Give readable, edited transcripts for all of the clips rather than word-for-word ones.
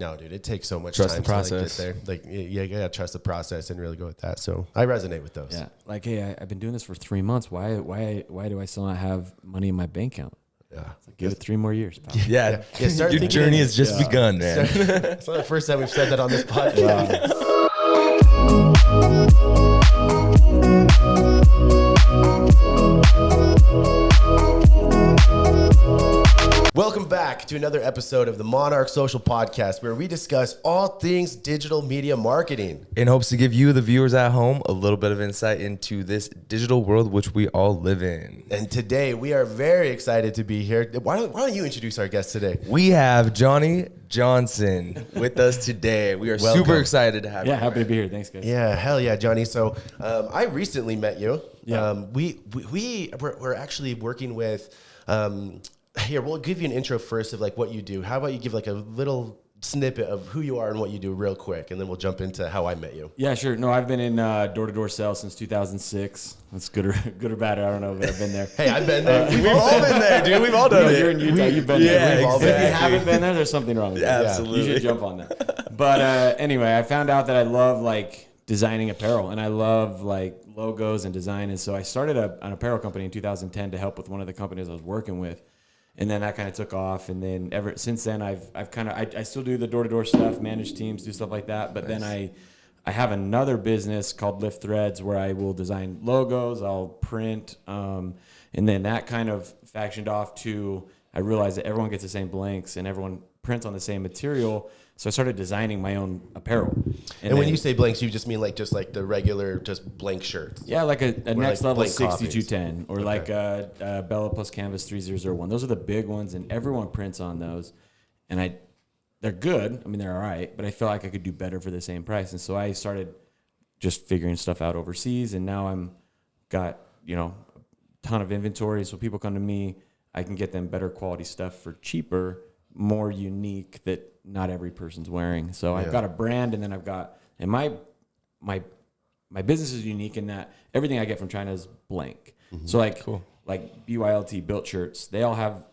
No, dude, it takes so much Trust time the process. to like, get there. Like, you gotta trust the process and really go with that. So I resonate with those. Yeah. Like, hey, I've been doing this for 3 months. Why do I still not have money in my bank account? Yeah. Like, give it 3 more years, pal. Yeah. Start Your thinking journey has just begun, man. It's not the first time we've said that on this podcast. Welcome back to another episode of the Monarch Social Podcast, where we discuss all things digital media marketing. In hopes to give you, the viewers at home, a little bit of insight into this digital world which we all live in. And today we are very excited to be here. Why don't you introduce our guest today? We have Jonny Johnson with us today. We are super excited to have you. Yeah, happy to be here. Thanks, guys. Yeah, hell yeah, Jonny. So I recently met you. Yeah. We're actually working with. Here, we'll give you an intro first of like what you do. How about you give like a little snippet of who you are and what you do real quick, and then we'll jump into how I met you. Yeah, sure. No, I've been in door-to-door sales since 2006. That's good or bad. I don't know, but I've been there. Hey, I've been there. We've all been there, dude. We've all done it. You're in Utah. You've been there. Yeah, If you haven't been there, there's something wrong with you. Absolutely. You should jump on that. But anyway, I found out that I love like designing apparel, and I love like logos and design. And so I started an apparel company in 2010 to help with one of the companies I was working with. And then that kind of took off, and then ever since then, I still do the door-to-door stuff, manage teams, do stuff like that. But then I have another business called Lift Threads where I will design logos, I'll print, and then that kind of factioned off to I realized that everyone gets the same blanks and everyone prints on the same material. So I started designing my own apparel. And when you say blanks, you just mean like just like the regular just blank shirts. Yeah, like a next like level blank 6210 or like a Bella plus Canvas 3001. Those are the big ones, and everyone prints on those. And they're good. I mean, they're all right, but I feel like I could do better for the same price. And so I started just figuring stuff out overseas, and now I'm got a ton of inventory. So people come to me, I can get them better quality stuff for cheaper, more unique that not every person's wearing. So I've got a brand, and then my business is unique in that everything I get from China is blank. Mm-hmm. So like BYLT built shirts, they all have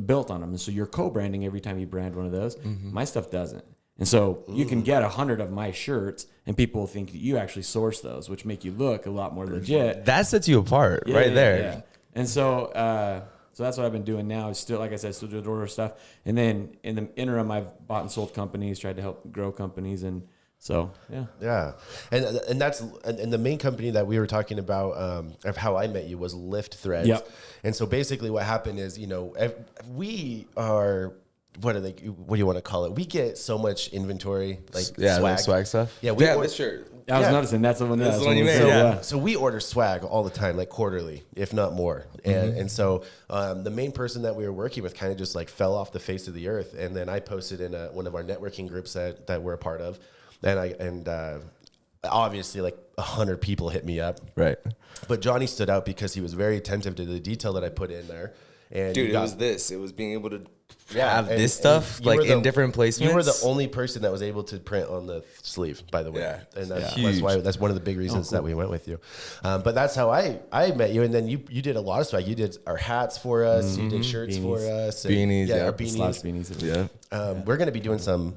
built on them. And so you're co-branding every time you brand one of those. Mm-hmm. My stuff doesn't. And so you can get 100 of my shirts and people will think that you actually source those, which make you look a lot more legit. That sets you apart there. Yeah. And so that's what I've been doing now is still, like I said, still doing order stuff. And then in the interim, I've bought and sold companies, tried to help grow companies. And so, yeah. Yeah. And the main company that we were talking about of how I met you was Lift Threads. Yep. And so basically what happened is, we are, what do you want to call it? We get so much inventory, like swag stuff. Yeah. This shirt. I was noticing that's the one you made. So we order swag all the time, like quarterly, if not more. And so the main person that we were working with kind of just like fell off the face of the earth. And then I posted in one of our networking groups that we're a part of. And obviously like 100 people hit me up. Right. But Jonny stood out because he was very attentive to the detail that I put in there. And dude, it was being able to have this stuff like in different placements. You were the only person that was able to print on the sleeve, by the way. Yeah. And that's one of the big reasons that we went with you. But that's how I met you. And then you did a lot of swag. You did our hats for us. Mm-hmm. You did shirts for us. Beanies. Our beanies. Yeah. We're going to be doing some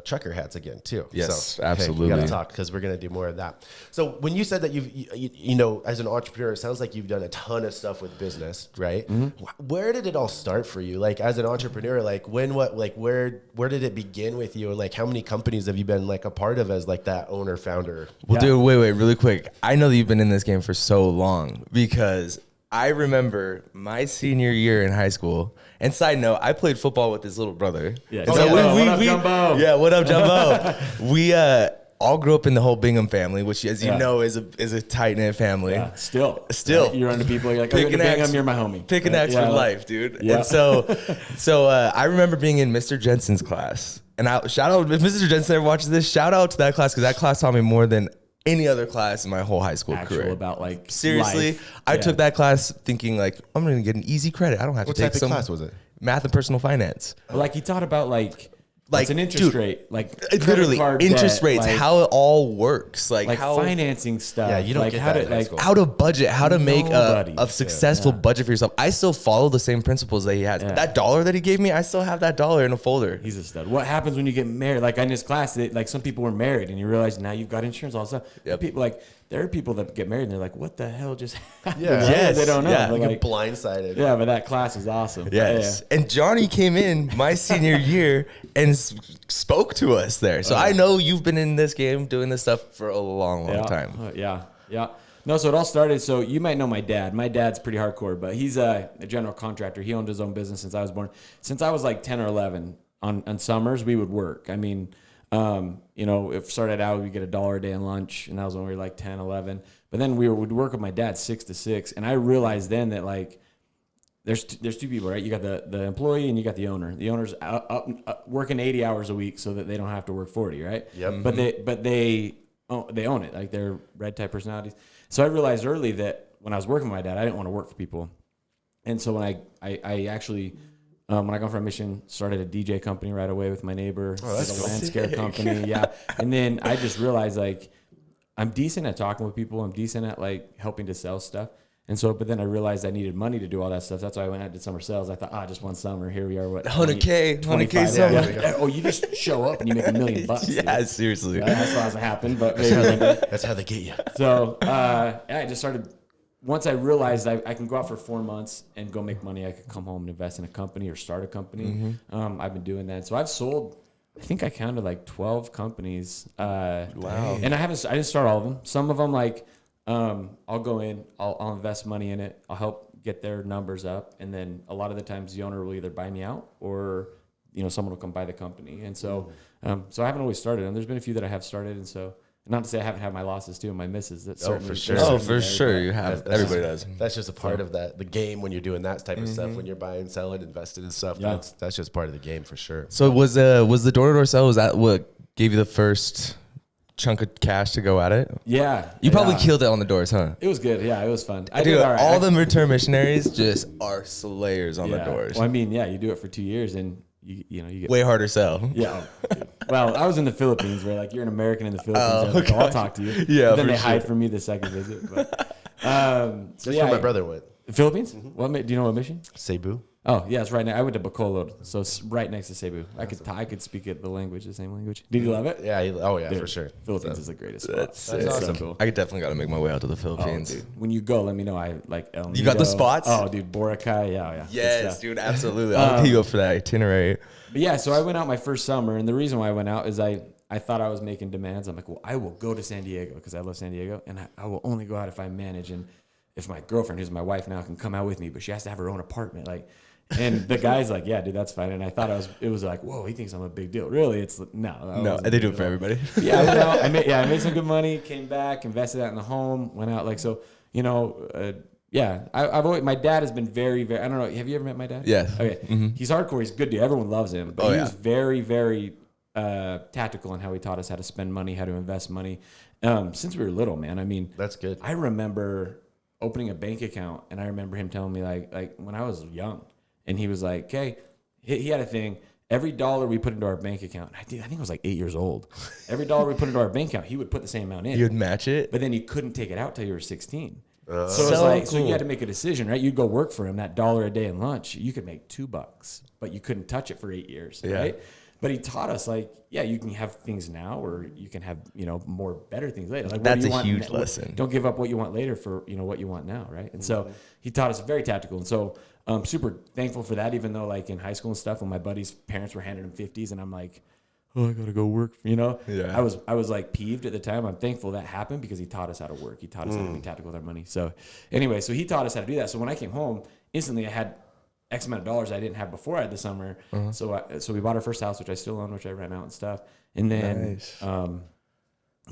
trucker hats again too. Yes, so, absolutely. We got to talk because we're going to do more of that. So when you said that as an entrepreneur, it sounds like you've done a ton of stuff with business, right? Mm-hmm. Where did it all start for you? Like as an entrepreneur, like where did it begin with you? And like how many companies have you been like a part of as like that owner founder? Well, dude, wait, really quick. I know that you've been in this game for so long because I remember my senior year in high school. And side note, I played football with his little brother. Yeah. What up, Jumbo? Yeah, what up, Jumbo? We all grew up in the whole Bingham family, which, as you know, is a tight knit family. Yeah. Still, you're under people. You're like, oh, Bingham, you're my homie. Pick an X for life, dude. Yeah. And so I remember being in Mr. Jensen's class, and shout out if Mr. Jensen ever watches this. Shout out to that class because that class taught me more than any other class in my whole high school career. About like seriously, life. I took that class thinking like I'm going to get an easy credit. I don't have to take what type of class was it? Math and personal finance. Like he taught about like like it's an interest rate, like literally interest debt, rates, like, how it all works, like how financing stuff. Yeah, you don't like get how that to in high like school. how to budget, how to make Nobody. a successful budget for yourself. I still follow the same principles that he has. Yeah. That $1 that he gave me, I still have that $1 in a folder. He's a stud. What happens when you get married? Like in his class, like some people were married, and you realize now you've got insurance, all this stuff. Yep. People like there are people that get married, and they're like, "What the hell just happened?" Yeah. Right? Yes. They don't know. Yeah. But Like like, blindsided. yeah, but that class is awesome. Yes. And Johnny came in my senior year and spoke to us there. So I know you've been in this game doing this stuff for a long, long time. Yeah. No, so it all started. So you might know my dad. My dad's pretty hardcore, but he's a general contractor. He owned his own business since I was born. Since I was like 10 or 11, on summers we would work. I mean, if started out, we'd get $1 a day in lunch, and that was when we were like 10, 11. But then would work with my dad 6 to 6, and I realized then that like there's two people, right? You got the employee and you got the owner. The owner's up working 80 hours a week so that they don't have to work 40, right? Yep. But they own it, like they're red type personalities. So I realized early that when I was working with my dad, I didn't want to work for people, and so when I actually when I got from mission, started a DJ company right away with my neighbor. That's a cool. landscape company, yeah. And then I just realized like I'm decent at talking with people. I'm decent at like helping to sell stuff. And so, but then I realized I needed money to do all that stuff. That's why I went out and did summer sales. I thought, just one summer. Here we are. What? 100K summer. summer. Oh, you just show up and you make $1 million. Yeah, Dude. seriously. Right? That still hasn't happened, but That's how they get you. so I just started. Once I realized I can go out for 4 months and go make money, I could come home and invest in a company or start a company. I've been doing that. So I've sold, I think I counted like 12 companies. Wow. And I didn't start all of them. Some of them like, I'll go in, I'll invest money in it. I'll help get their numbers up. And then a lot of the times the owner will either buy me out or, someone will come buy the company. And so, so I haven't always started. And there's been a few that I have started. And so, not to say I haven't had my losses too and my misses. That's for sure. Oh, for sure. You have. Everybody does. That's just a part of the game when you're doing that type of stuff, when you're buying, selling, investing and stuff. Yeah. That's just part of the game for sure. So was the door-to-door sell, was that what gave you the first chunk of cash to go at it? Yeah. You probably yeah. killed it on the doors, huh? It was good. Yeah, it was fun. I Dude, did all right. all them return missionaries just are slayers on the doors. Well, I mean, yeah, you do it for 2 years and you get Way harder sell. Yeah. Well, I was in the Philippines where like you're an American in the Philippines. Like, I'll talk to you. Yeah, But then for they hide sure. from me the second visit. But, so That's yeah, where my brother went. The Philippines? What? Do you know what mission? Cebu. Oh yeah, it's right now. I went to Bacolod, so it's right next to Cebu. I could speak it the same language. Did you love it? Yeah. Dude, For sure. Philippines is the greatest spot. That's It's awesome. so cool. I definitely got to make my way out to the Oh, Philippines. dude. When you go, let me know. I like El Nido. You got the spots? Oh, dude, Boracay. Yeah. Good Yes, stuff. dude, absolutely. I'll hit you up for that itinerary. But yeah, so I went out my first summer, and the reason why I went out is I thought I was making demands. I'm like, well, I will go to San Diego because I love San Diego, and I will only go out if I manage and if my girlfriend, who's my wife now, can come out with me, but she has to have her own apartment. Like, and the guy's like, yeah, dude, that's fine. And I thought it was like, whoa, he thinks I'm a big deal. Really, it's no. No, they do it for everybody. Yeah, I went out, I made some good money, came back, invested that in the home, went out like so. Yeah, I've always, my dad has been very, very. I don't know. Have you ever met my dad? Yes. Okay. He's hardcore. He's a good dude. Everyone loves him. But he was very, very tactical in how he taught us how to spend money, how to invest money. Since we were little, man. I mean, That's good. I remember opening a bank account, and I remember him telling me like when I was young, and he was like, "Okay," he had a thing. Every dollar we put into our bank account, I think I was like 8 years old. Every dollar we put into our bank account, he would put the same amount in. You'd match it? But then you couldn't take it out till you were 16. So it's So like, so cool. you had to make a decision, right? You'd go work for him, that $1 a day in lunch. You could make $2, but you couldn't touch it for 8 years, right? But he taught us, like, yeah, you can have things now, or you can have, more better things later. Like, That's what do you a want huge lesson. Don't give up what you want later for, what you want now, right? And so he taught us very tactical. And so I'm super thankful for that, even though, like, in high school and stuff, when my buddies' parents were handing them 50s, and I'm like, oh, I gotta go work, Yeah. I was like peeved at the time. I'm thankful that happened because he taught us how to work. He taught us how to be tactical with our money. So anyway, so he taught us how to do that. So when I came home, instantly I had X amount of dollars I didn't have before I had the summer. So we bought our first house, which I still own, which I rent out and stuff. And then,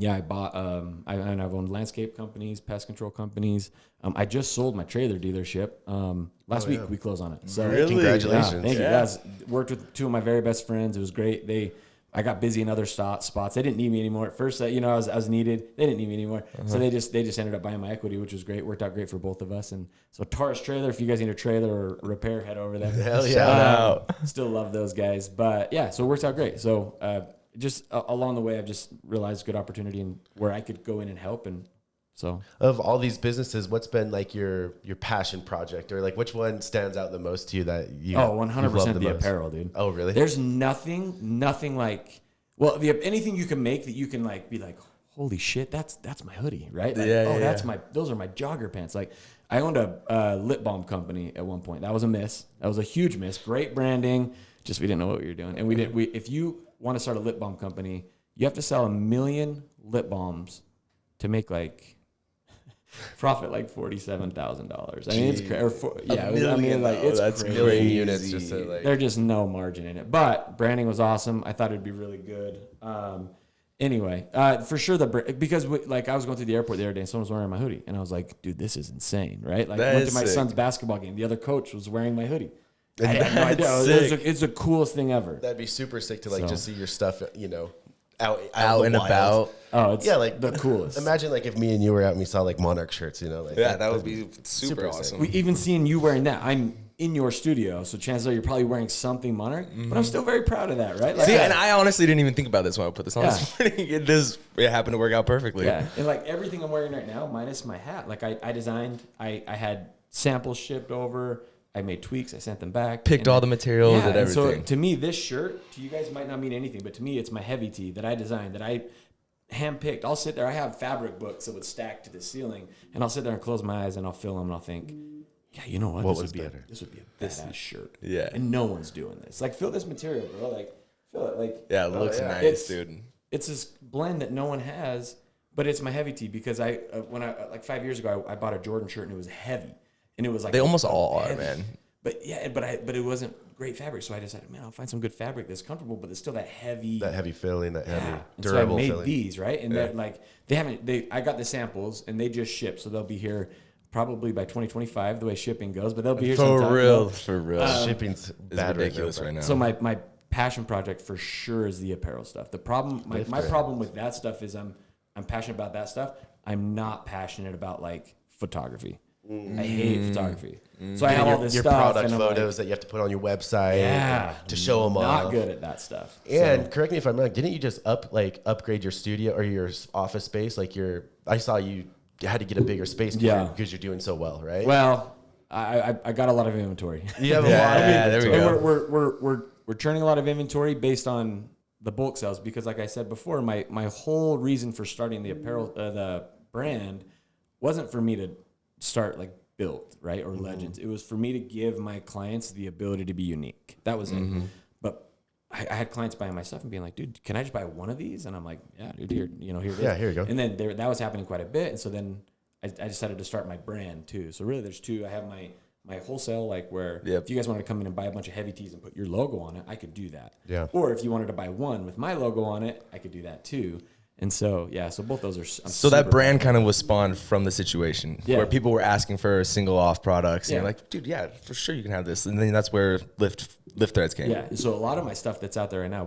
I bought, I've owned landscape companies, pest control companies. I just sold my trailer dealership. Last week we closed on it. So Really? Congratulations. yeah, thank you guys. Worked with two of my very best friends. It was great. They I got busy in other spots. They didn't need me anymore. At first, I was needed. They didn't need me anymore. So they just ended up buying my equity, which was great. Worked out great for both of us. And so Taurus Trailer, if you guys need a trailer or repair, head over there. Hell yeah. Shout out. Still love those guys. But yeah, so it worked out great. So just along the way, I've just realized good opportunity and where I could go in and help. And so of all these businesses, what's been like your passion project, or like which one stands out the most to you that you 100% the apparel, dude. Oh, really? There's nothing like, well, anything you can make that you can like be like, holy shit, that's my hoodie, right? Like, those are my jogger pants. Like, I owned a lip balm company at one point. That was a miss. That was a huge miss. Great branding. Just we didn't know what we were doing. And if you want to start a lip balm company, you have to sell 1 million lip balms to make like profit like $47,000. I mean, it's it's that's crazy. million units. Just to, like, There's just no margin in it. But branding was awesome. I thought it'd be really good. Anyway, for sure because I was going through the airport the other day and someone was wearing my hoodie and I was like, dude, this is insane, right? Like, I went to my son's basketball game. The other coach was wearing my hoodie. I had no idea. It's the coolest thing ever. That'd be super sick to just see your stuff, out and about. Oh, it's like the coolest. Imagine like if me and you were out and we saw like Monarch shirts, that would be super awesome. Even seeing you wearing that, I'm in your studio, so chances are you're probably wearing something Monarch, but I'm still very proud of that, right? Like, see, and I honestly didn't even think about this when I put this on this morning. It happened to work out perfectly. Yeah, and like everything I'm wearing right now, minus my hat, like I designed, I had samples shipped over, I made tweaks, I sent them back. Picked all the materials and everything. So to me, this shirt, to you guys might not mean anything, but to me, it's my heavy tee that I designed, that I handpicked. I'll sit there, I have fabric books that would stack to the ceiling, and I'll sit there and close my eyes and I'll feel them and I'll think, yeah, you know what? This would be a badass shirt. Yeah. And no one's doing this. Like, feel this material, bro. Like, feel it. Like, yeah, it looks nice, dude. It's this blend that no one has, but it's my heavy tee because when I 5 years ago, I bought a Jordan shirt and it was heavy. And it was like they almost all are, man. But yeah, but it wasn't great fabric, so I decided, man, I'll find some good fabric that's comfortable, but it's still that heavy feeling, that heavy and durable so I made feeling. these, right? And they're like I got the samples and they just shipped, so they'll be here probably by 2025, the way shipping goes, but they'll be here sometime. For real. Shipping's bad ridiculous right now. So my passion project for sure is the apparel stuff. The problem, my problem with that stuff is I'm passionate about that stuff. I'm not passionate about like photography. I hate photography. So I have all this your stuff. product photos that you have to put on your website to show them off. Not good at that stuff. And correct me if I'm wrong, didn't you just upgrade your studio or your office space? Like I saw you had to get a bigger space because you're doing so well, right? Well, I got a lot of inventory. You have a lot of inventory. There we go. We're churning a lot of inventory based on the bulk sales because, like I said before, my whole reason for starting the apparel, the brand, wasn't for me to start like Built, right, or Legends. It was for me to give my clients the ability to be unique. That was it. But I had clients buying my stuff and being like, dude, can I just buy one of these? And I'm like, yeah, dude, here it is. Yeah, here you go. And then that was happening quite a bit. And so then I decided to start my brand too. So really there's two. I have my wholesale, like where if you guys wanted to come in and buy a bunch of heavy tees and put your logo on it, I could do that. Yeah. Or if you wanted to buy one with my logo on it, I could do that too. And so, so both those are. So that brand kind of was spawned from the situation where people were asking for single off products. And you're like, dude, yeah, for sure you can have this. And then that's where lift threads came. Yeah. So a lot of my stuff that's out there right now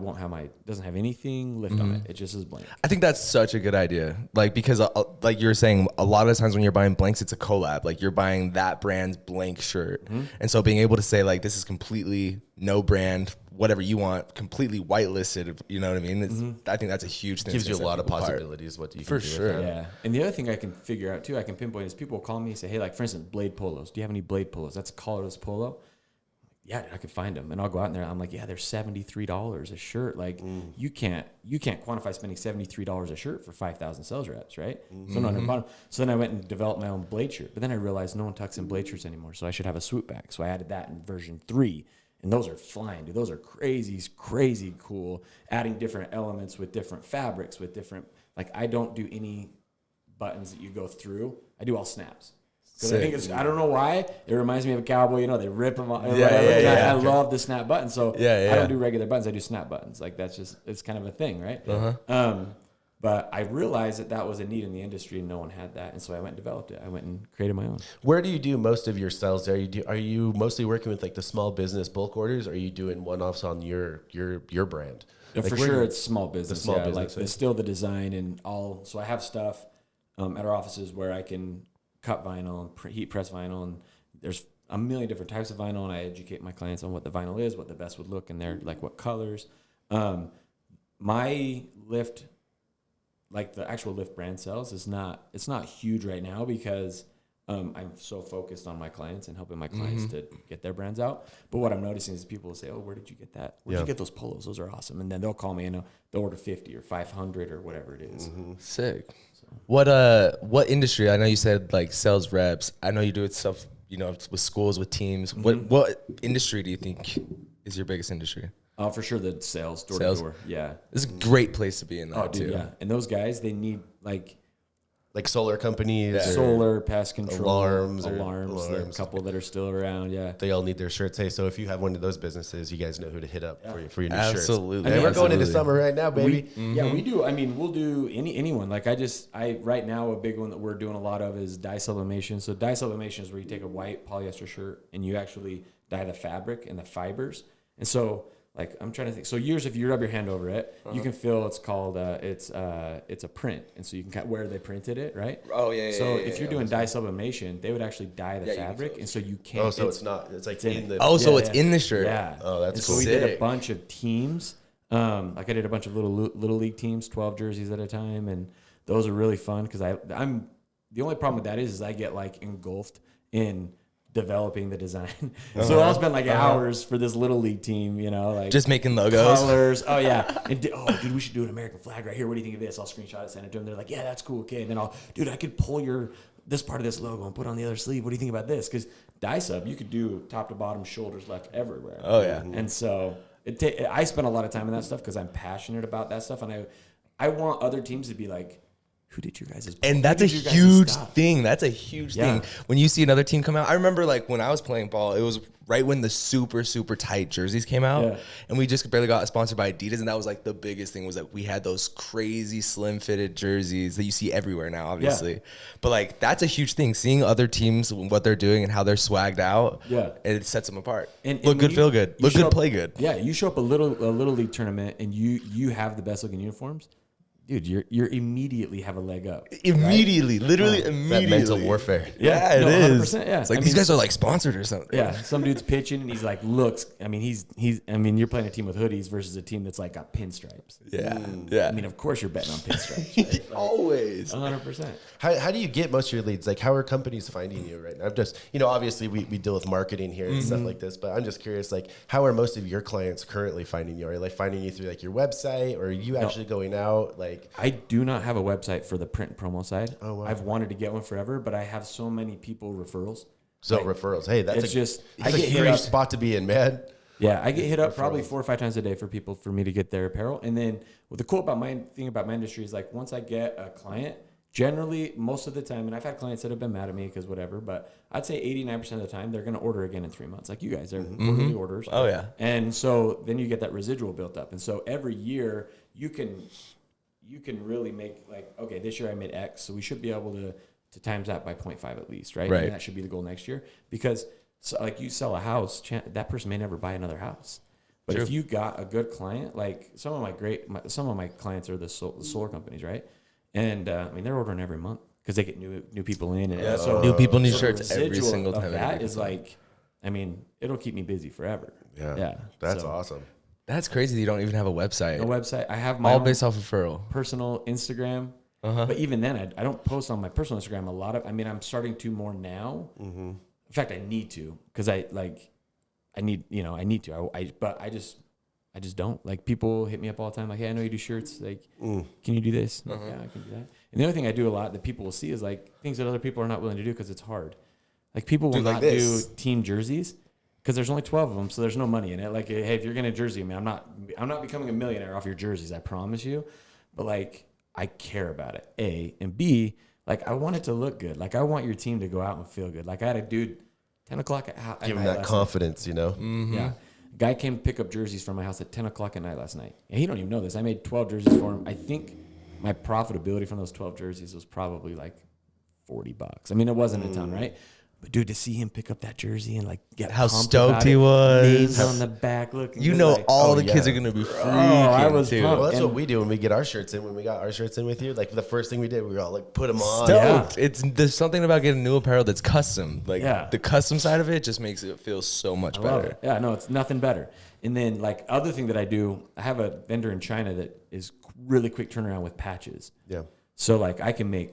doesn't have anything lift on it. It just is blank. I think that's such a good idea. Like, because like you were saying, a lot of times when you're buying blanks, it's a collab. Like you're buying that brand's blank shirt. And so being able to say like, this is completely no brand, whatever you want, completely whitelisted. You know what I mean? I think that's a huge thing. Gives you a lot of possibilities. What you can do sure. with that. Yeah. And the other thing I can figure out too, I can pinpoint is people will call me and say, hey, like for instance, Blade polos. Do you have any Blade polos? That's a collarless polo. Yeah, I could find them. And I'll go out in there. I'm like, yeah, they're $73 a shirt. Like you can't quantify spending $73 a shirt for 5,000 sales reps, right? So then I went and developed my own Blade shirt. But then I realized no one tucks in Blade shirts anymore. So I should have a swoop back. So I added that in version 3. And those are flying, dude. Those are crazy cool. Adding different elements with different fabrics, with different, like I don't do any buttons that you go through. I do all snaps. Because I think I don't know why, it reminds me of a cowboy, they rip them off. I love the snap button. So I don't do regular buttons, I do snap buttons. Like that's just, it's kind of a thing, right? But I realized that was a need in the industry and no one had that. And so I went and developed it. I went and created my own. Where do you do most of your sales? Are you mostly working with like the small business bulk orders, or are you doing one-offs on your brand? Like, for sure, it's small business. small business, like right? still the design and all. So I have stuff at our offices where I can cut vinyl and heat press vinyl, and there's a million different types of vinyl, and I educate my clients on what the vinyl is, what the best would look, and they're like what colors. My lift, like the actual lift brand sales, it's not huge right now because I'm so focused on my clients and helping my clients to get their brands out. But what I'm noticing is people will say, "Oh, where did you get that? Where did you get those polos? Those are awesome." And then they'll call me and they'll order 50 or 500 or whatever it is. Sick. What industry? I know you said like sales reps. I know you do it stuff, with schools, with teams. What industry do you think is your biggest industry? Oh, for sure, the sales, door Sales? to door. Yeah. This is a great place to be in that Dude, too. yeah. And those guys, they need like solar companies, or solar, pest control, alarms. There are a couple that are still around. Yeah. They all need their shirts. Hey, so if you have one of those businesses, you guys know who to hit up for your new shirts. Absolutely. And we're going into summer right now, baby. Yeah, we do. I mean, we'll do anyone. Like I right now, a big one that we're doing a lot of is dye sublimation. So dye sublimation is where you take a white polyester shirt and you actually dye the fabric and the fibers. And so, like, I'm trying to think. So if you rub your hand over it, you can feel it's called it's a print, and so you can where they printed it, right? Oh yeah. So if you're doing dye sublimation, they would actually dye the fabric, and so you can't. Oh, so it's not. It's like in the. Oh, so it's in the shirt. Yeah. Oh, that's and cool. So we did a Sick. bunch of teams. Like I did a bunch of little league teams, 12 jerseys at a time, and those are really fun because I'm the only problem with that is I get like engulfed in developing the design. So I'll spend like hours for this little league team, like Just making logos. colors. Oh yeah. And dude, we should do an American flag right here. What do you think of this? I'll screenshot it, send it to them. They're like, yeah, that's cool. Okay. And then I could pull this part of this logo and put it on the other sleeve. What do you think about this? Because dye sub, you could do top to bottom, shoulders, left, everywhere. Oh yeah. And so I spend a lot of time in that stuff because I'm passionate about that stuff, and I want other teams to be like, who did you guys? And that's a huge thing. That's a huge thing. When you see another team come out, I remember like when I was playing ball, it was right when the super, super tight jerseys came out, and we just barely got sponsored by Adidas, and that was like the biggest thing was that we had those crazy slim fitted jerseys that you see everywhere now, obviously. But like that's a huge thing. Seeing other teams, what they're doing and how they're swagged out, it sets them apart. And look good, feel good. Look good, play good. Yeah, you show up a little league tournament and you have the best looking uniforms. Dude, you're immediately have a leg up. Immediately, right? Literally immediately. That mental warfare. Yeah, it is. 100%, yeah. It's like these guys are like sponsored or something. Yeah, some dude's pitching and he's like, looks. I mean, you're playing a team with hoodies versus a team that's like got pinstripes. Yeah, yeah. I mean, of course you're betting on pinstripes. Right? Like, always. 100%. How do you get most of your leads? Like, how are companies finding you right now? I'm just, obviously we deal with marketing here and stuff like this, but I'm just curious, like, how are most of your clients currently finding you? Are they like finding you through like your website, or are you actually going out? Like, I do not have a website for the print and promo side. Oh, wow. I've wanted to get one forever, but I have so many people referrals. So referrals. Hey, that's I a get hit great up. spot to be in, man. Yeah, I get hit up probably 4 or 5 times a day for people for me to get their apparel. And then what the cool thing about my industry is like once I get a client, generally most of the time, and I've had clients that have been mad at me because whatever, but I'd say 89% of the time they're going to order again in 3 months. Like you guys are quarterly orders. Oh yeah. And so then you get that residual built up. And so every year you can really make like, okay, this year I made X, so we should be able to times that by 0.5 at least, right? Right. And that should be the goal next year because like you sell a house, that person may never buy another house. But True. if you got a good client, like some of my clients are the solar companies, right? And I mean they're ordering every month because they get new people in, and so new people, new so shirts the every residual single of time. that is like, I mean, it'll keep me busy forever. Yeah, That's So, awesome. That's crazy that you don't even have a website. no website. I have my All own based off referral. personal Instagram. But even then, I don't post on my personal Instagram a lot of. I mean, I'm starting to more now. In fact, I need to because I need to. But I just don't. Like people hit me up all the time. Like, hey, I know you do shirts. Like, can you do this? Like, yeah, I can do that. And the other thing I do a lot that people will see is like things that other people are not willing to do because it's hard. Like people will not do team jerseys because there's only 12 of them, so there's no money in it. Like, hey, if you're gonna jersey me, I'm not becoming a millionaire off your jerseys. I promise you. But like. I care about it, A. And B, like, I want it to look good. Like, I want your team to go out and feel good. Like, I had a dude, 10 o'clock at night. Give him that confidence, Yeah. Guy came to pick up jerseys from my house at 10 o'clock at night last night. And he don't even know this. I made 12 jerseys for him. I think my profitability from those 12 jerseys was probably like $40. I mean, it wasn't a ton, right? But dude, to see him pick up that jersey and like get How pumped stoked about he it, was. names on the back, looking. You good, know, like, all the yeah. kids are gonna be freaking I was too. pumped. Well, that's And- what we do when we get our shirts in. When we got our shirts in with you, like the first thing we did, we were all like, put them on. Stoked. There's something about getting new apparel that's custom. Like Yeah. the custom side of it just makes it feel so much I love better. it. Yeah, no, it's nothing better. And then like other thing that I do, I have a vendor in China that is really quick turnaround with patches. Yeah. So like I can make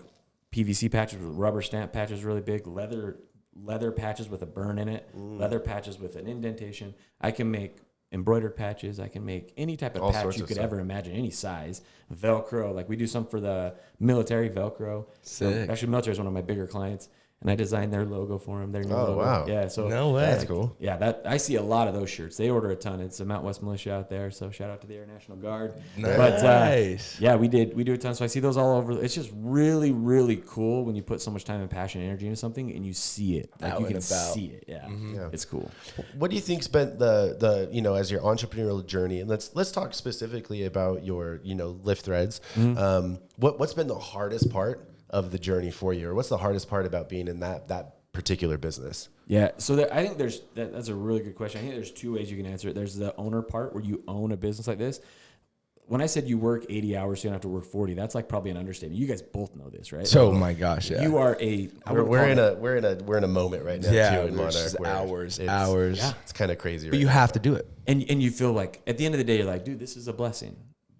PVC patches with rubber stamp patches really big, leather patches with a burn in it, leather patches with an indentation. I can make embroidered patches. I can make any type of All patch sorts you of could stuff. ever imagine, any size. Velcro, like we do some for the military, Velcro. Sick. Actually, military is one of my bigger clients, and I designed their logo for them. Their new Oh, logo. wow. Yeah, so No way. That's cool. yeah, that I see a lot of those shirts. They order a ton. It's a Mount West militia out there, so shout out to the Air National Guard. Nice. But yeah, we do a ton. So I see those all over. It's just really, really cool when you put so much time and passion and energy into something and you see it. Like Out you and can about. see it. Yeah. Yeah. It's cool. What do you think's been the as your entrepreneurial journey? And let's talk specifically about your Lift Threads. What's been the hardest part of the journey for you, or what's the hardest part about being in that particular business? Yeah, so I think that's a really good question. I think there's two ways you can answer it. There's the owner part where you own a business like this. When I said you work 80 hours, so you don't have to work 40, that's like probably an understatement. You guys both know this, right? So my gosh, yeah. You are We're in a moment right now too in it's just Monarch. hours. Yeah. It's kind of crazy. But you have to do it. and you feel like at the end of the day, you're like, dude, this is a blessing.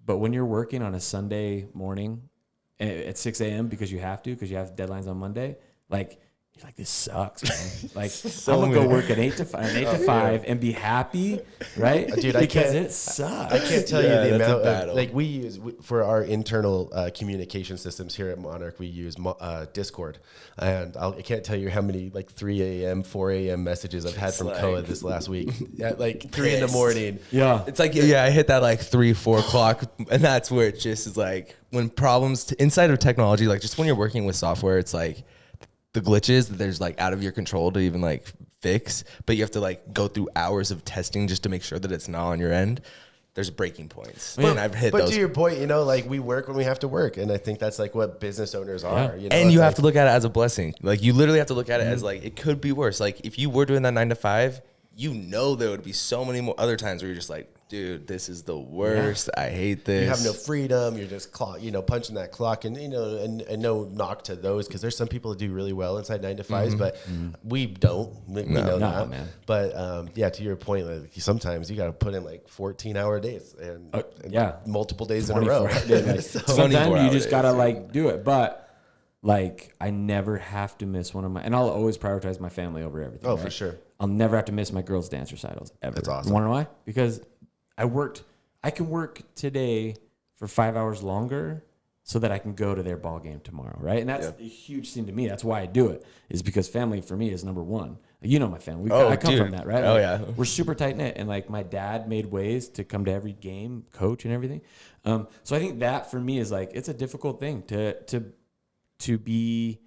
But when you're working on a Sunday morning at 6 a.m. because you have deadlines on Monday, like, you're like, this sucks, man. Like, I'm gonna go work at 8 to 5 and be happy, right? Dude, because it sucks. I can't tell Yeah, you the that's a amount of, battle. like we use for our internal communication systems here at Monarch, we use Discord, and I can't tell you how many like 3 a.m., 4 a.m. messages I've had from like- Koa this last week at like 3 in the morning. Yeah. It's like, I hit that like 3-4 o'clock, and that's where it just is like when problems inside of technology, like just when you're working with software, it's like the glitches that there's like out of your control to even like fix, but you have to like go through hours of testing just to make sure that it's not on your end. There's breaking points, and I've hit But those. to your point, like we work when we have to work, and I think that's like what business owners are. Yeah. And you it's have like- to look at it as a blessing. Like you literally have to look at it as like it could be worse. Like if you were doing that 9 to 5, there would be so many more other times where you're just like, dude, this is the worst. I hate this. You have no freedom. You're just punching that clock, and and no knock to those, because there's some people that do really well inside 9 to 5s, but we don't. We know that, man. But yeah, to your point, like sometimes you got to put in like 14-hour days and yeah. multiple days in a row. 24 days, like, So- sometimes you just 24 gotta hours. like do it, but like I never have to miss one of my, and I'll always prioritize my family over everything. Oh, right? for sure. I'll never have to miss my girls' dance recitals ever. That's awesome. You wanna know why? Because I can work today for 5 hours longer so that I can go to their ball game tomorrow, right? And that's a huge thing to me. That's why I do it, is because family for me is number one. You know my family. I come from that, right? Oh, Like, yeah. we're super tight knit, and like my dad made ways to come to every game, coach, and everything. So I think that for me is like it's a difficult thing to be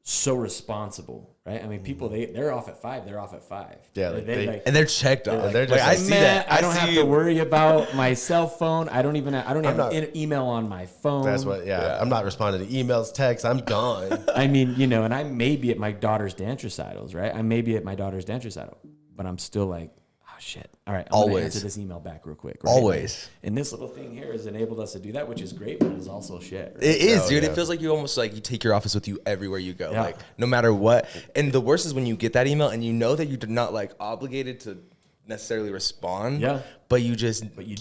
so responsible, right? I mean, people they're off at 5. They're off at 5. Yeah, like they- and they're checked on. they're Like, just I like, see Man, that. I don't have see to you. worry about my cell phone. I don't even have not- an email on my phone. That's what. Yeah, I'm not responding to emails, texts. I'm gone. I mean, and I may be at my daughter's dance recitals, right? I may be at my daughter's dance recital, but I'm still like, oh shit. All right, I'm gonna Always. answer this email back real quick. Right? Always. And this little thing here has enabled us to do that, which is great, but it is also shit. Right? It is, Oh, dude. yeah. It feels like you almost like you take your office with you everywhere you go, Yeah. like no matter what. And the worst is when you get that email and you know that you're not like obligated to necessarily respond. Yeah. But you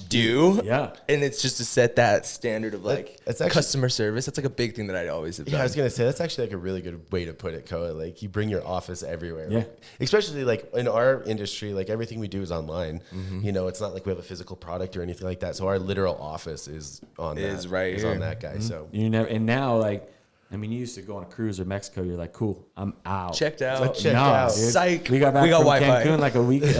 do. Yeah. And it's just to set that standard of like It's actually- customer service. That's like a big thing that I always have Yeah, I done. was gonna say that's actually like a really good way to put it, Koa. Like you bring your office everywhere. Yeah. Like, especially like in our industry, like everything we do is online. Mm-hmm. It's not like we have a physical product or anything like that. So our literal office is on Is that, right is here. on that guy. So You never, and now like, I mean, you used to go on a cruise or Mexico. You're like, cool, I'm out. Checked out. Like, checked Nah, out. dude. Psych. We got back We got from Wi-Fi. Cancun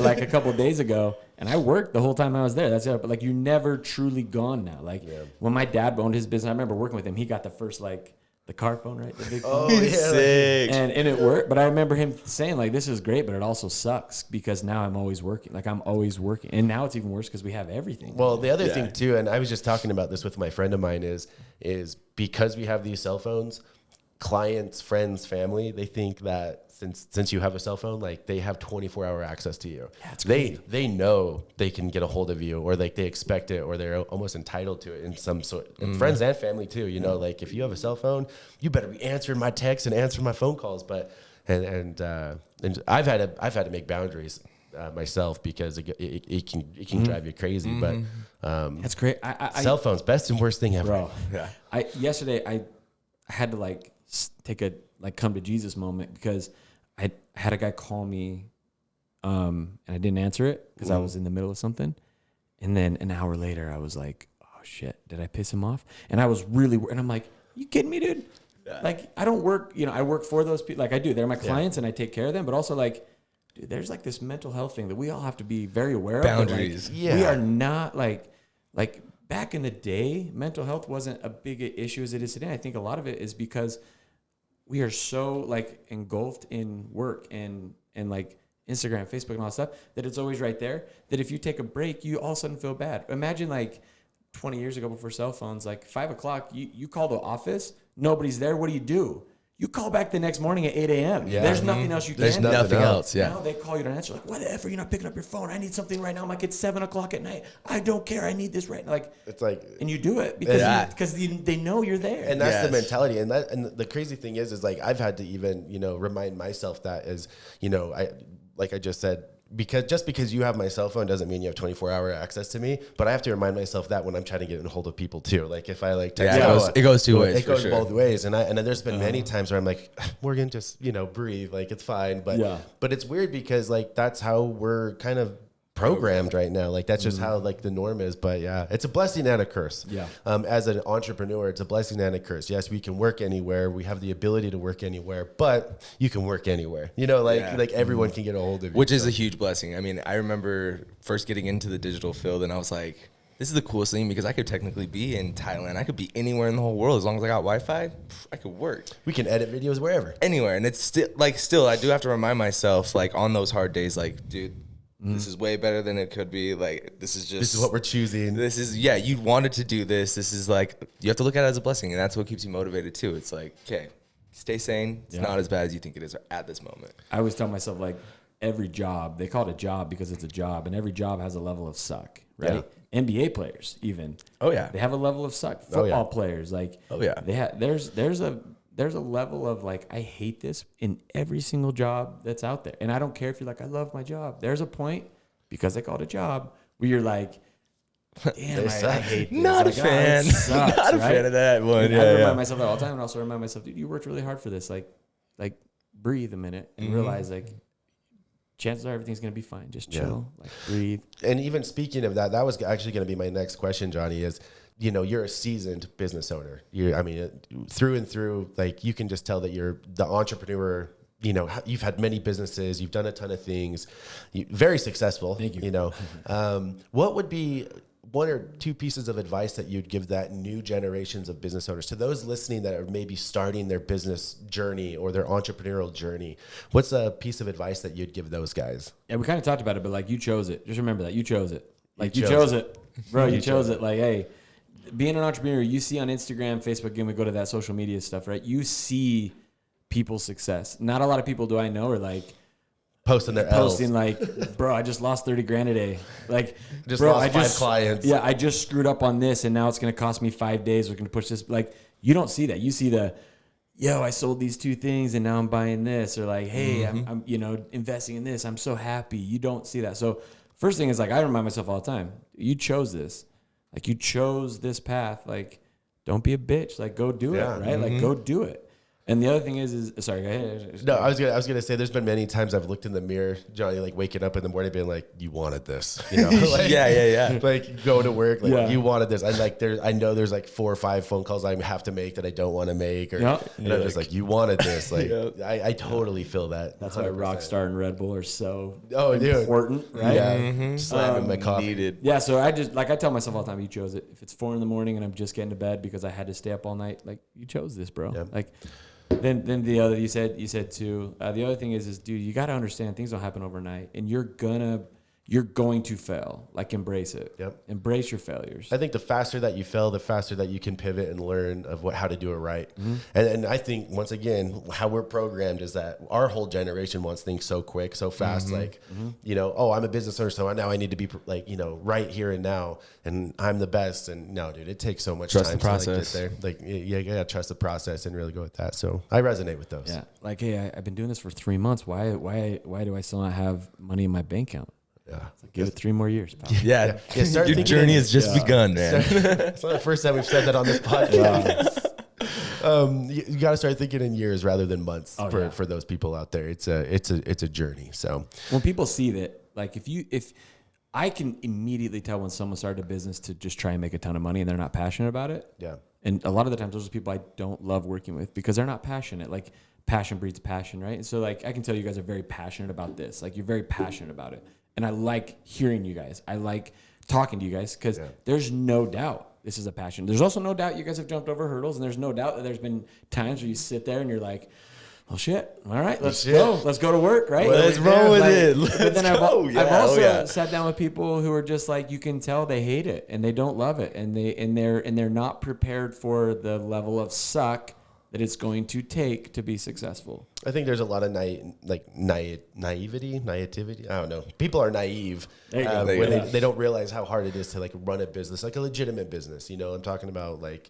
like a couple of days ago, and I worked the whole time I was there. That's it. But like, you're never truly gone now. Like when my dad owned his business, I remember working with him. He got the first like the car phone, right? The big phone. Oh, yeah. Sick. And it worked. But I remember him saying like, this is great, but it also sucks because now I'm always working. Like I'm always working, and now it's even worse because we have everything. Well, the other Yeah. thing too, and I was just talking about this with my friend of mine, is because we have these cell phones, clients, friends, family, they think that since you have a cell phone, like they have 24-hour access to you. Yeah, it's crazy. They know they can get a hold of you, or like they expect it, or they're almost entitled to it in some sort. And friends and family too. You know, like if you have a cell phone, you better be answering my texts and answering my phone calls. But and I've had to make boundaries myself, because it can drive you crazy. But That's great. cell phones, best and worst thing ever. Bro, Yeah. Yesterday I had to take a come to Jesus moment, because I had a guy call me, and I didn't answer it because I was in the middle of something. And then an hour later I was like, oh shit, did I piss him off? And I was really, and I'm like, you kidding me, dude? Yeah. Like, I don't work, I work for those people. Like I do, they're my clients and I take care of them, but also like, dude, there's like this mental health thing that we all have to be very aware of. Boundaries. We are not like back in the day, mental health wasn't a big issue as it is today. I think a lot of it is because we are so like engulfed in work and like Instagram, Facebook, and all that stuff, that it's always right there, that if you take a break, you all of a sudden feel bad. Imagine like 20 years ago, before cell phones, like 5 o'clock, you call the office, nobody's there. What do? You call back the next morning at 8 a.m. Yeah. There's nothing else you can do. There's nothing else. Yeah. Now they call you to answer, like, why the F are you not picking up your phone? I need something right now. I'm like, it's 7 o'clock at night. I don't care. I need this right now. Like, It's like, and you do it because they know you're there. and that's the Yes. mentality. And the crazy thing is like, I've had to even, remind myself that is, like I just said, because you have my cell phone doesn't mean you have 24-hour access to me, but I have to remind myself that when I'm trying to get in hold of people too. Like if I like text, it goes two ways. It goes for both sure. ways. And then there's been many times where I'm like, Morgan, just, breathe. Like it's fine. But it's weird because like, that's how we're kind of programmed right now. Like that's just how like the norm is. But yeah, it's a blessing and a curse. Yeah. As an entrepreneur, it's a blessing and a curse. Yes, we can work anywhere. We have the ability to work anywhere, but you can work anywhere. Like everyone can get a hold of you. Which is a huge blessing. I mean, I remember first getting into the digital field, and I was like, this is the coolest thing, because I could technically be in Thailand. I could be anywhere in the whole world. As long as I got Wi-Fi, I could work. We can edit videos wherever. Anywhere. And it's still, I do have to remind myself, like on those hard days, like, dude, this is way better than it could be. Like, this is what we're choosing. You wanted to do this. This is like, you have to look at it as a blessing, and that's what keeps you motivated too. It's like, okay, stay sane. It's not as bad as you think it is at this moment. I always tell myself, like, every job, they call it a job because it's a job, and every job has a level of suck, right? Yeah. NBA players, even. Oh yeah. They have a level of suck. Football players, like. Oh yeah. They have. There's a level of like, I hate this in every single job that's out there, and I don't care if you're like, I love my job. There's a point, because they call it a job, where you're like, damn, I hate this. Not a fan. Sucks, Not a fan of that one. And I remind myself that all the time, and also remind myself, dude, you worked really hard for this. Like breathe a minute and realize like, chances are everything's going to be fine. Just chill, like breathe. And even speaking of that, that was actually going to be my next question, Johnny, is, you're a seasoned business owner. Through and through, like you can just tell that you're the entrepreneur. You've had many businesses, you've done a ton of things, very successful. Thank you. What would be 1 or 2 pieces of advice that you'd give that new generations of business owners, to those listening that are maybe starting their business journey or their entrepreneurial journey? What's a piece of advice that you'd give those guys? Yeah, we kind of talked about it, but like, you chose it. Just remember that you chose it. Like you chose it, bro. You chose it. Like, hey, being an entrepreneur, you see on Instagram, Facebook, again, we go to that social media stuff, right? You see people's success. Not a lot of people do I know are like posting L's. like, bro, I just lost 30 grand a day. Like, just bro, lost 5 clients. Yeah, I just screwed up on this, and now it's going to cost me 5 days. We're going to push this. Like, you don't see that. You see I sold these 2 things, and now I'm buying this. Or like, hey, I'm investing in this. I'm so happy. You don't see that. So first thing is, like, I remind myself all the time, you chose this. Like, you chose this path. Like, don't be a bitch. Like, go do it, right? Like, go do it. And the other thing is sorry, go ahead. No, I was gonna say, there's been many times I've looked in the mirror, Johnny, like waking up in the morning being like, you wanted this, like, yeah. like going to work, like you wanted this. I know there's like 4 or 5 phone calls I have to make that I don't want to make, or and I'm just like, you wanted this. Like, I totally feel that. That's why 100%. Rockstar and Red Bull are so dude. important, right? Yeah, slamming my coffee. Needed. Yeah, so I tell myself all the time, you chose it. If it's 4 a.m. and I'm just getting to bed because I had to stay up all night, like, you chose this, bro. Yeah. Like, then the other, you said too. The other thing is dude, you got to understand things don't happen overnight, and you're gonna you're going to fail. Like, embrace it. Yep. Embrace your failures. I think the faster that you fail, the faster that you can pivot and learn of how to do it right. And I think, once again, how we're programmed is that our whole generation wants things so quick, so fast. Like, you know, oh, I'm a business owner, so now I need to be like, you know, right here and now, and I'm the best. And no, dude, it takes so much Trust time the process. to like, get there. Like, you gotta trust the process and really go with that. So I resonate with those. Yeah. Like, hey, I've been doing this for 3 months. Why do I still not have money in my bank account? Yeah. Give it 3 more years, pal. Yeah. Start Your thinking journey has just begun, man. It's not the first time we've said that on this podcast. You got to start thinking in years rather than months for those people out there. It's a journey. So when people see that, like, if I can immediately tell when someone started a business to just try and make a ton of money and they're not passionate about it. Yeah. And a lot of the times those are people I don't love working with because they're not passionate. Like, passion breeds passion, right? And so, like, I can tell you guys are very passionate about this. Like, you're very passionate about it. And I like hearing you guys. I like talking to you guys because there's no doubt this is a passion. There's also no doubt you guys have jumped over hurdles, and there's no doubt that there's been times where you sit there and you're like, "Oh shit! All right, let's go. Let's go to work, right? Let's roll with it. But then I've also sat down with people who are just like, you can tell they hate it and they don't love it, and they're not prepared for the level of suck that it's going to take to be successful. I think there's a lot of naivety. I don't know. People are naive when they don't realize how hard it is to like run a business, like a legitimate business. You know, I'm talking about like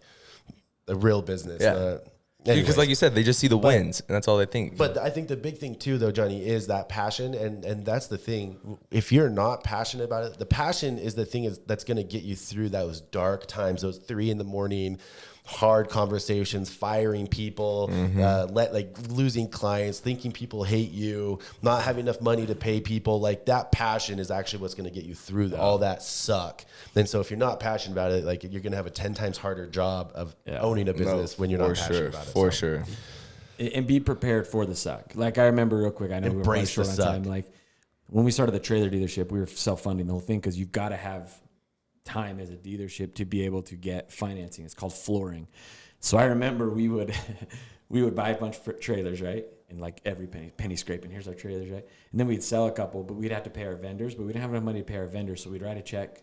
a real business. Yeah. Because like you said, they just see the wins, and that's all they think. But I think the big thing too, though, Johnny, is that passion, and that's the thing. If you're not passionate about it, the passion is the thing that's going to get you through those dark times, those 3 a.m, hard conversations, firing people, losing clients, thinking people hate you, not having enough money to pay people. Like, that passion is actually what's going to get you through all that suck. And so if you're not passionate about it, like, you're going to have a 10 times harder job of owning a business when you're not passionate about it. For sure. And be prepared for the suck. Like, I remember real quick, I know we were short on time. Like, when we started the trailer dealership, we were self-funding the whole thing because you've got to have time as a dealership to be able to get financing. It's called flooring. So I remember we would buy a bunch of trailers, right? And like every penny scraping, here's our trailers, right? And then we'd sell a couple, but we'd have to pay our vendors, but we didn't have enough money to pay our vendors, so we'd write a check.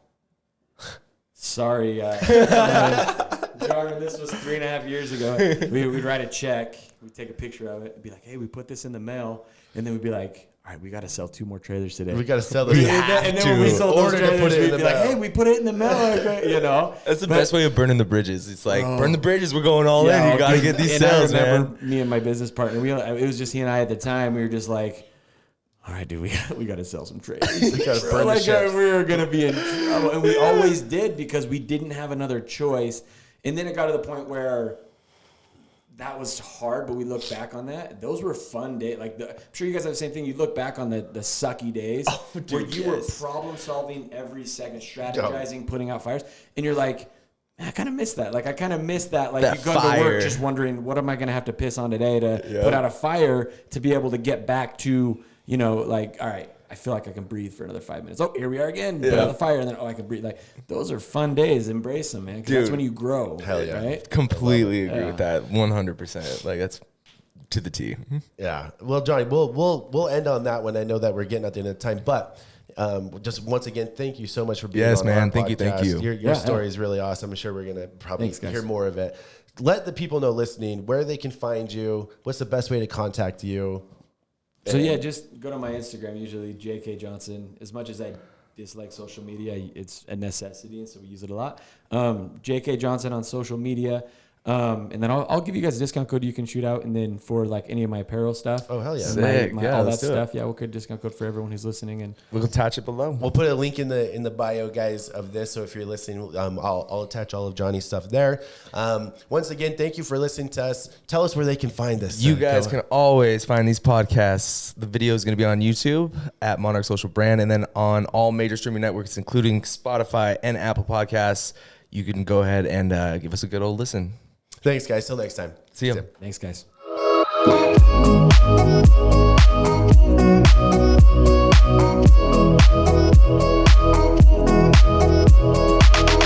Sorry, Jarvin, this was 3.5 years ago. We'd write a check, we'd take a picture of it, and be like, hey, we put this in the mail, and then we'd be like, all right, we got to sell 2 more trailers today. We got to sell this. And then when we sold those trailers, we'd be like, hey, we put it in the mail. You know? That's the best way of burning the bridges. It's like, burn the bridges. We're going all in. You got to get these sales, man. I remember me and my business partner, it was just he and I at the time. We were just like, all right, dude, we got to sell some trailers. We were going to be in trouble. And we always did because we didn't have another choice. And then it got to the point where that was hard, but we look back on that. Those were fun days. Like, I'm sure you guys have the same thing. You look back on the sucky days where you were problem solving every second, strategizing, putting out fires, and you're like, man, I kind of miss that. Like, I kind of miss that. Like, you go to work just wondering, what am I going to have to piss on today to put out a fire to be able to get back to, you know, like, all right, I feel like I can breathe for another 5 minutes. Oh, here we are again. Put out the fire, and then I can breathe. Like, those are fun days. Embrace them, man. That's when you grow. Hell yeah. Right? Completely agree with that. 100%. Like, that's to the T. Yeah. Well, Johnny, we'll end on that one. I know that we're getting at the end of the time, but just once again, thank you so much for being on our podcast. Thank you. Your story is really awesome. I'm sure we're gonna probably hear more of it. Let the people know listening where they can find you. What's the best way to contact you? So yeah, just go to my Instagram, usually JK Johnson. As much as I dislike social media, it's a necessity, and so we use it a lot. JK Johnson on social media. And then I'll give you guys a discount code you can shoot out, and then for like any of my apparel stuff. Oh hell yeah! Sick. All that stuff. Yeah, we'll get a discount code for everyone who's listening, and we'll attach it below. We'll put a link in the bio, guys, of this. So if you're listening, I'll attach all of Johnny's stuff there. Once again, thank you for listening to us. Tell us where they can find us. You guys can always find these podcasts. The video is going to be on YouTube at Monarch Social Brand, and then on all major streaming networks, including Spotify and Apple Podcasts. You can go ahead and give us a good old listen. Thanks, guys. Till next time. See ya. Thanks, guys.